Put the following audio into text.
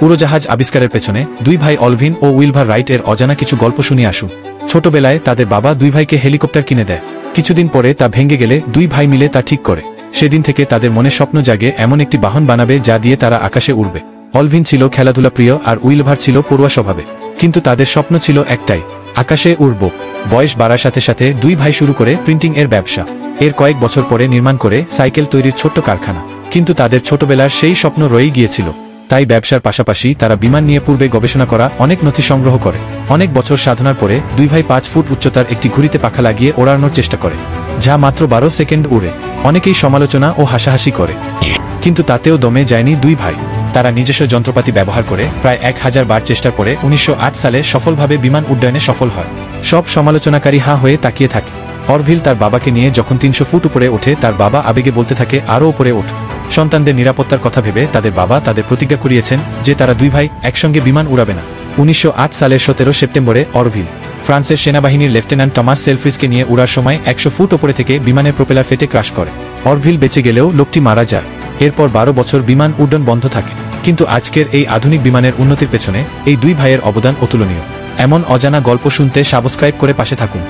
উড়োজাহাজ আবিষ্কারের পেছনে দুই ভাই অলভিন ও উইলভার রাইট এর অজানা কিছু গল্প শুনিয়ে আসুন। ছোটবেলায় তাদের বাবা দুই ভাইকে হেলিকপ্টার কিনে দেয়। কিছুদিন পরে তা ভেঙে গেলে দুই ভাই মিলে তা ঠিক করে। সেদিন থেকে তাদের মনে স্বপ্ন জাগে এমন একটি বাহন বানাবে যা দিয়ে তারা আকাশে উড়বে। অলভিন ছিল খেলাধুলা প্রিয় আর উইলভার ছিল পড়ুয়া স্বভাবে, কিন্তু তাদের স্বপ্ন ছিল একটাই, আকাশে উড়ব। বয়স বাড়ার সাথে সাথে দুই ভাই শুরু করে প্রিন্টিং এর ব্যবসা। এর কয়েক বছর পরে নির্মাণ করে সাইকেল তৈরির ছোট্ট কারখানা। কিন্তু তাদের ছোটবেলার সেই স্বপ্ন রয়েই গিয়েছিল। তাই ব্যবসার পাশাপাশি তারা বিমান নিয়ে পূর্বে গবেষণা করা অনেক নথি সংগ্রহ করে। অনেক বছর সাধনার পরে দুই ভাই 5 ফুট উচ্চতার একটি ঘুড়িতে পাখা লাগিয়ে ওড়ানোর চেষ্টা করে, যা মাত্র 12 সেকেন্ড উড়ে। অনেকেই সমালোচনা ও হাসাহাসি করে, কিন্তু তাতেও দমে যায়নি দুই ভাই। তারা নিজস্ব যন্ত্রপাতি ব্যবহার করে প্রায় 1000 বার চেষ্টা করে 1908 সালে সফলভাবে বিমান উড্ডয়নে সফল হয়। সব সমালোচনাকারী হাঁ হয়ে তাকিয়ে থাকে। অরভিল তার বাবাকে নিয়ে যখন 300 ফুট উপরে ওঠে, তার বাবা আবেগে বলতে থাকে আরও উপরে ওঠ। সন্তানদের নিরাপত্তার কথা ভেবে তাদের বাবা তাদের প্রতিজ্ঞা করিয়েছেন যে তারা দুই ভাই একসঙ্গে বিমান উড়াবে না। 1908 সালের 17 সেপ্টেম্বরে অরভিল ফ্রান্সের সেনাবাহিনীর লেফটেন্যান্ট টমাস সেলফ্রিসকে নিয়ে উড়ার সময় 100 ফুট উপরে থেকে বিমানের প্রোপেলার ফেটে ক্রাশ করে। অরভিল বেঁচে গেলেও লোকটি মারা যায়। এরপর 12 বছর বিমান উড্ডয়ন বন্ধ থাকে। কিন্তু আজকের এই আধুনিক বিমানের উন্নতির পেছনে এই দুই ভাইয়ের অবদান অতুলনীয়। এমন অজানা গল্প শুনতে সাবস্ক্রাইব করে পাশে থাকুন।